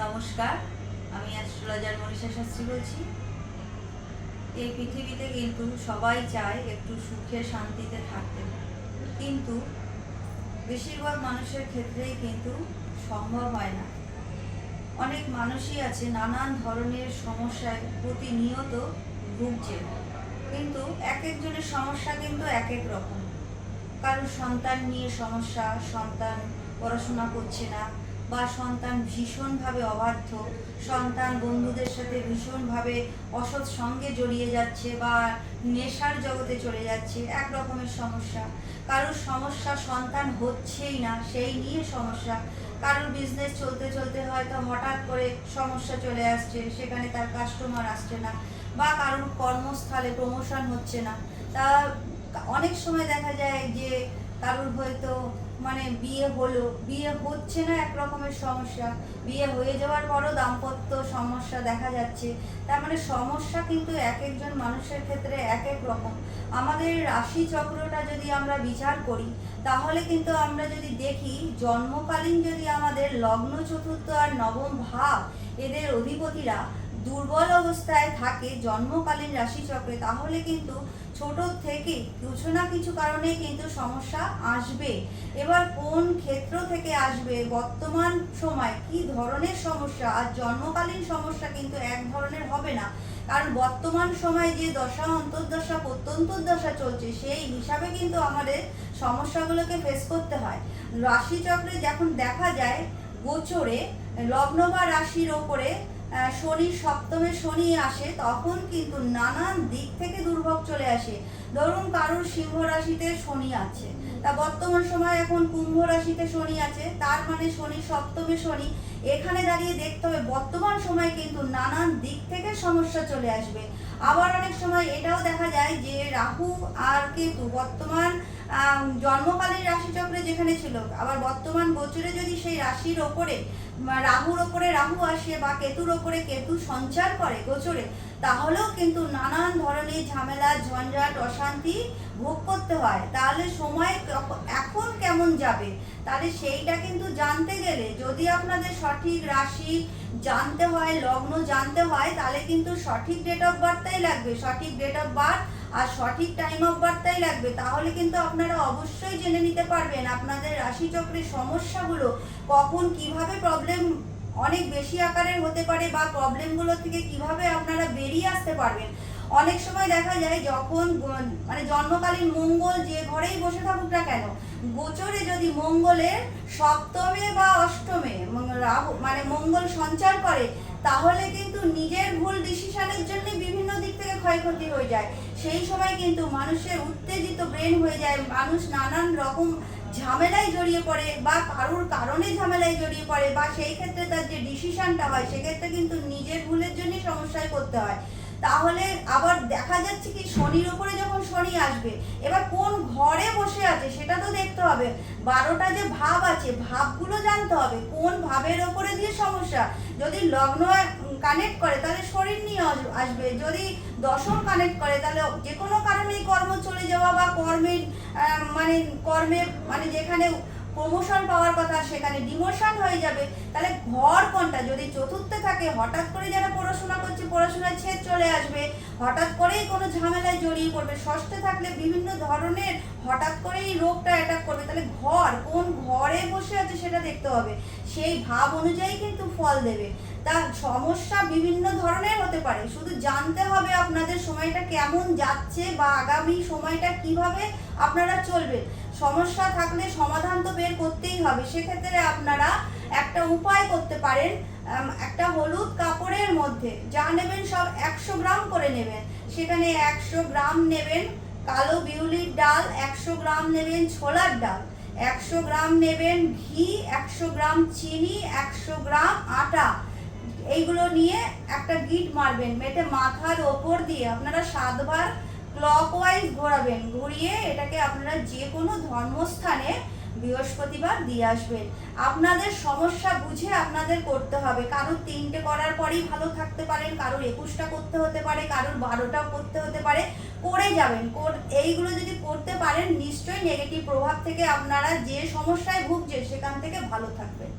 নমস্কার, আমি অ্যাস্ট্রোলজার মনীষা শাস্ত্রী বলছি। এই পৃথিবীতে কিন্তু সবাই চায় একটু সুখে শান্তিতে থাকতে, কিন্তু বেশিরভাগ মানুষের ক্ষেত্রেই কিন্তু সম্ভব হয় না। অনেক মানুষই আছে নানান ধরনের সমস্যায় প্রতিনিয়ত ভুগছে, কিন্তু এক একজনের সমস্যা কিন্তু এক এক রকম। কারোর সন্তান নিয়ে সমস্যা, সন্তান পড়াশোনা করছে না, বা সন্তান ভীষণভাবে অবাধ্য, সন্তান বন্ধুদের সাথে ভীষণভাবে অসৎ সঙ্গে জড়িয়ে যাচ্ছে বা নেশার জগতে চলে যাচ্ছে, এক রকমের সমস্যা। কারোর সমস্যা সন্তান হচ্ছেই না, সেই নিয়ে সমস্যা। কারোর বিজনেস চলতে চলতে হয়তো হঠাৎ করে সমস্যা চলে আসছে, সেখানে তার কাস্টমার আসছে না, বা কারোর কর্মস্থলে প্রমোশন হচ্ছে না। তা অনেক সময় দেখা যায় যে কারোর হয়তো বিয়ে হলো, বিয়ে হচ্ছে না, এক রকমের সমস্যা। বিয়ে হয়ে যাওয়ার পরও দাম্পত্য সমস্যা দেখা যাচ্ছে। তার সমস্যা কিন্তু এক একজন মানুষের ক্ষেত্রে এক এক রকম। আমাদের রাশি চক্রটা যদি আমরা বিচার করি, তাহলে কিন্তু আমরা যদি দেখি জন্মকালীন যদি আমাদের লগ্ন, চতুর্থ আর নবম ভাব এদের অধিপতিরা দুর্বল অবস্থায় থাকে জন্মকালীন রাশিচক্রে, তাহলে কিন্তু ছোট থেকে কিছু না কিছু কারণে কিন্তু সমস্যা আসবে। এবার কোন ক্ষেত্র থেকে আসবে, বর্তমান সময় কি ধরনের সমস্যা, আর জন্মকালীন সমস্যা কিন্তু এক ধরনের হবে না। কারণ বর্তমান সময় যে দশা, অন্তর্দশা, প্রত্যন্তর্দশা চলছে, সেই হিসাবে কিন্তু আমাদের সমস্যাগুলোকে ফেস করতে হয়। রাশিচক্রে যখন দেখা যায় গোচরে লগ্ন বা রাশির ওপরে শনি, সপ্তমে শনি আসে, তখন কিন্তু নানান দিক থেকে দুর্ভোগ চলে আসে। ধরুন কারোর সিংহ রাশিতে শনি আছে, তা বর্তমান সময় এখন কুম্ভ রাশিতে শনি আছে, তার শনি সপ্তমে শনি। এখানে দাঁড়িয়ে দেখতে হবে বর্তমান সময় কিন্তু নানান দিক থেকে সমস্যা চলে আসবে। আবার অনেক সময় এটাও দেখা যায় যে রাহু আর কেতু বর্তমান জন্মকালীন রাশিচক্রে যেখানে ছিল, আবার বর্তমান গোচরে যদি সেই রাশির ওপরে রাহুর ওপরে রাহু আসে বা কেতুর ওপরে কেতু সঞ্চার করে গোচরে, তাহলেও কিন্তু নানান ধরনের ঝামেলা, ঝঞ্ঝাট, অশান্তি ভোগ করতে হয়। তাহলে সময় এখন কেমন যাবে, তাহলে সেইটা কিন্তু জানতে গেলে যদি আপনাদের সঠিক রাশি জানতে হয়, লগ্ন জানতে হয়, তাহলে কিন্তু সঠিক ডেট অফ বার্থটাই লাগবে, সঠিক ডেট অফ বার্থ আর সঠিক টাইম অফ বার্থটাই লাগবে। তাহলে কিন্তু আপনারা অবশ্যই জেনে নিতে পারবেন আপনাদের রাশিচক্রের সমস্যাগুলো কখন কিভাবে প্রবলেম অনেক বেশি আকারের হতে পারে, বা প্রবলেমগুলো থেকে কিভাবে আপনারা বেরিয়ে আসতে পারবেন। অনেক সময় দেখা যায় যখন জন্মকালীন মঙ্গল যে ঘরেই বসে থাকুক না কেন, গোচরে যদি মঙ্গলের সপ্তমে বা অষ্টমে রাহু মঙ্গল সঞ্চার করে, তাহলে কিন্তু নিজের ভুল ডিসিশনের জন্য বিভিন্ন দিক থেকে ক্ষয়ক্ষতি হয়ে যায়। সেই সময় কিন্তু মানুষের উত্তেজিত ব্রেন হয়ে যায়, মানুষ নানান রকম ঝামেলায় জড়িয়ে পড়ে, বা কারোর কারণে ঝামেলায় জড়িয়ে পড়ে, বা সেই ক্ষেত্রে তার যে ডিসিশনটা হয় সেক্ষেত্রে কিন্তু নিজের ভুলের জন্যই সমস্যায় পড়তে হয়। তাহলে আবার দেখা যাচ্ছে কি শনির ওপরে যখন শনি আসবে, এবার কোন ঘরে বসে আছে সেটা তো দেখতে হবে। 12টা যে ভাব আছে, ভাবগুলো জানতে হবে কোন ভাবের ওপরে দিয়ে সমস্যা। যদি লগ্ন কানেক্ট করে তাহলে শরীর নিয়ে আসবে, যদি দশম কানেক্ট করে তাহলে যে কোনো কারণেই কর্ম চলে যাওয়া, বা কর্মের কর্মে যেখানে প্রমোশন পাওয়ার কথা সেখানে ডিমোশন হয়ে যাবে। তাহলে ঘর কোনটা, যদি চতুর্থে থাকে হঠাৎ করে যারা পড়াশোনা করছে পড়াশোনার ছেদ চলে আসবে, হঠাৎ করেই কোনো ঝামেলায় জড়িয়ে পড়বে। ষষ্ঠে থাকলে বিভিন্ন ধরনের হঠাৎ করেই রোগটা অ্যাটাক করবে। তাহলে ঘর কোন ঘরে বসে আছে সেটা দেখতে হবে, সেই ভাব অনুযায়ী কিন্তু ফল দেবে। তার সমস্যা বিভিন্ন ধরনের হতে পারে, শুধু জানতে হবে আপনাদের সময়টা কেমন যাচ্ছে, বা আগামী সময়টা কিভাবে আপনারা চলবে। সমস্যা থাকলে সমাধান তো বের করতেই হবে। সেক্ষেত্রে আপনারা একটা উপায় করতে পারেন, একটা হলুদ কাপড়ের মধ্যে যা নেবেন সব 100 গ্রাম করে নেবেন। সেখানে 100 গ্রাম নেবেন কালো বিউলির ডাল, 100 গ্রাম নেবেন ছোলার ডাল, 100 গ্রাম নেবেন ঘি, 100 গ্রাম চিনি, 100 গ্রাম আটা। এইগুলো নিয়ে একটা গিট মারবেন, মেটে মাথার ওপর দিয়ে আপনারা 7 বার ক্লকওয়াইজ ঘোরাবেন। ঘুরিয়ে এটাকে আপনারা যে কোনো ধর্মস্থানে বৃহস্পতিবার দিয়ে আসবেন। আপনাদের সমস্যা বুঝে আপনাদের করতে হবে। কারোর 3টে করার পরেই ভালো থাকতে পারেন, কারোর 21টা করতে হতে পারে, কারোর 12টা করতে হতে পারে, করে যাবেন। এইগুলো যদি করতে পারেন নিশ্চয়ই নেগেটিভ প্রভাব থেকে আপনারা যে সমস্যায় ভুগছেন সেখান থেকে ভালো থাকবেন।